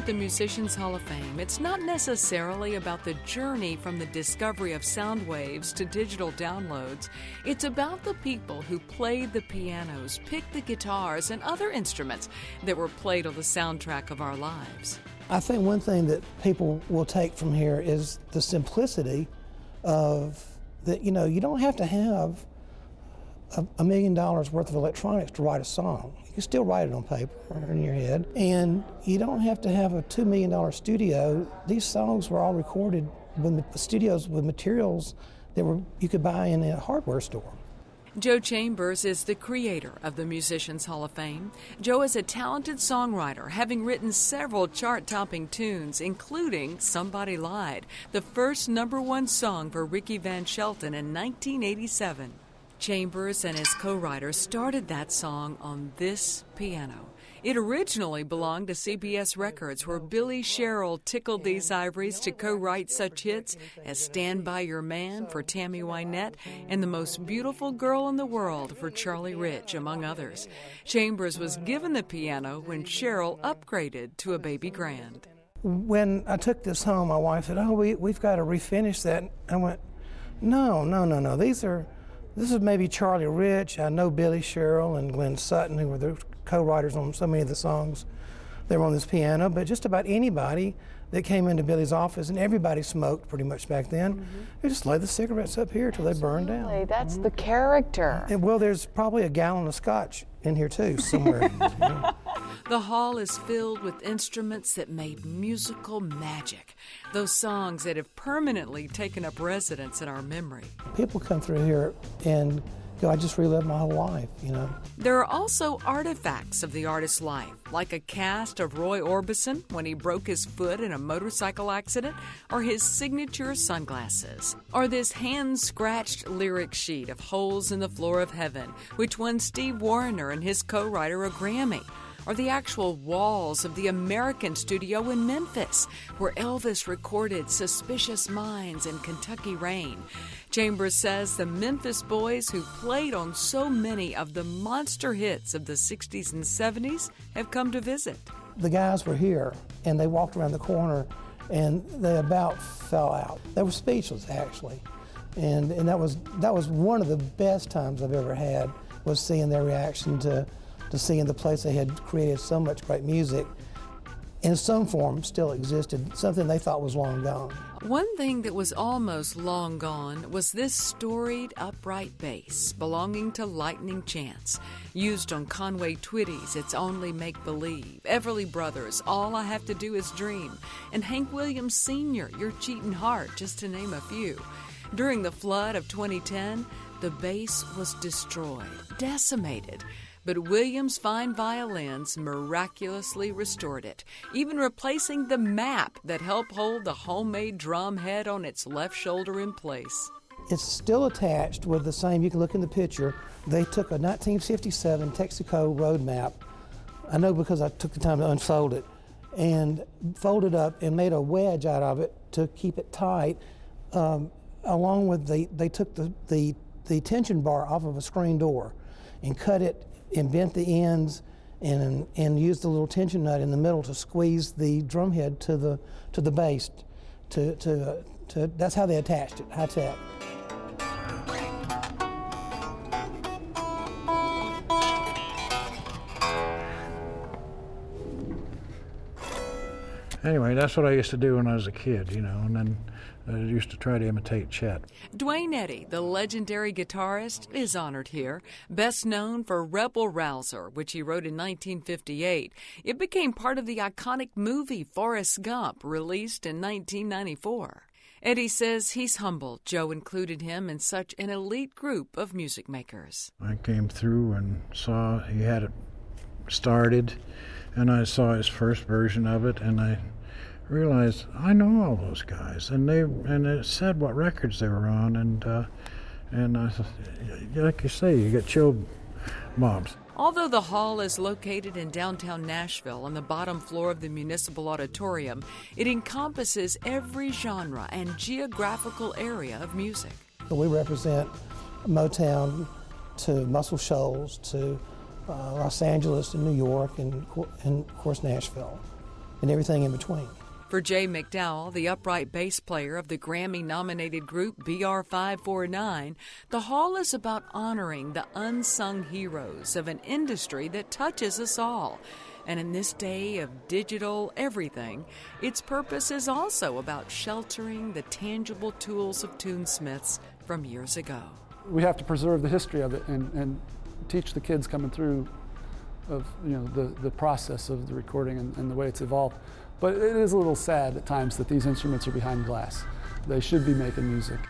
the Musicians Hall of Fame, it's not necessarily about the journey from the discovery of sound waves to digital downloads. It's about the people who played the pianos, picked the guitars, and other instruments that were played on the soundtrack of our lives. I think one thing that people will take from here is the simplicity of that, you don't have to have $1 million worth of electronics to write a song. You can still write it on paper or in your head. And you don't have to have a $2 million studio. These songs were all recorded in studios with materials that you could buy in a hardware store. Joe Chambers is the creator of the Musicians Hall of Fame. Joe is a talented songwriter, having written several chart-topping tunes, including Somebody Lied, the first #1 song for Ricky Van Shelton in 1987. Chambers and his co-writer started that song on this piano. It originally belonged to CBS Records, where Billy Sherrill tickled these ivories to co-write such hits as Stand By Your Man for Tammy Wynette and The Most Beautiful Girl in the World for Charlie Rich, among others. Chambers was given the piano when Sherrill upgraded to a baby grand. When I took this home, my wife said, we've got to refinish that. I went, no. This is maybe Charlie Rich. I know Billy Sherrill and Glenn Sutton, who were the co-writers on so many of the songs that were on this piano, but just about anybody that came into Billy's office, and everybody smoked pretty much back then, they just laid the cigarettes up here till they burned down. That's the character. And, well, there's probably a gallon of scotch in here too, somewhere. The hall is filled with instruments that made musical magic, those songs that have permanently taken up residence in our memory. People come through here and go, I just relived my whole life, There are also artifacts of the artist's life, like a cast of Roy Orbison when he broke his foot in a motorcycle accident, or his signature sunglasses, or this hand-scratched lyric sheet of Holes in the Floor of Heaven, which won Steve Wariner and his co-writer a Grammy, or the actual walls of the American studio in Memphis, where Elvis recorded Suspicious Minds and Kentucky Rain. Chambers says the Memphis boys who played on so many of the monster hits of the 60s and 70s have come to visit. The guys were here, and they walked around the corner, and they about fell out. They were speechless, actually. And that was one of the best times I've ever had, was seeing their reaction to seeing the place they had created so much great music in some form still existed, something they thought was long gone. One thing that was almost long gone was this storied upright bass belonging to Lightning Chance, used on Conway Twitty's It's Only Make Believe, Everly Brothers' All I Have to Do Is Dream, and Hank Williams Sr., Your Cheatin' Heart, just to name a few. During the flood of 2010, the bass was destroyed, decimated, but Williams' fine violins miraculously restored it, even replacing the map that helped hold the homemade drum head on its left shoulder in place. It's still attached with the same, you can look in the picture, they took a 1957 Texaco road map, I know because I took the time to unfold it, and folded up and made a wedge out of it to keep it tight, along with they took the tension bar off of a screen door and cut it and bent the ends and used the little tension nut in the middle to squeeze the drum head to the bass. That's how they attached it, high tech. Anyway, that's what I used to do when I was a kid, and then I used to try to imitate Chet. Duane Eddy, the legendary guitarist, is honored here, best known for Rebel Rouser, which he wrote in 1958. It became part of the iconic movie Forrest Gump, released in 1994. Eddy says he's humbled Joe included him in such an elite group of music makers. I came through and saw he had it started, and I saw his first version of it, and I realized I know all those guys, and it said what records they were on, and I, like you say, you get chill bumps. Although the hall is located in downtown Nashville on the bottom floor of the Municipal Auditorium, it encompasses every genre and geographical area of music. We represent Motown to Muscle Shoals to Los Angeles and New York and of course Nashville. and everything in between. For Jay Mcdowell, the upright bass player of the Grammy-nominated group BR549, the hall is about honoring the unsung heroes of an industry that touches us all. And in this day of digital everything, its purpose is also about sheltering the tangible tools of tunesmiths from years ago. We have to preserve the history of it and teach the kids coming through of the process of the recording and the way it's evolved. But it is a little sad at times that these instruments are behind glass. They should be making music.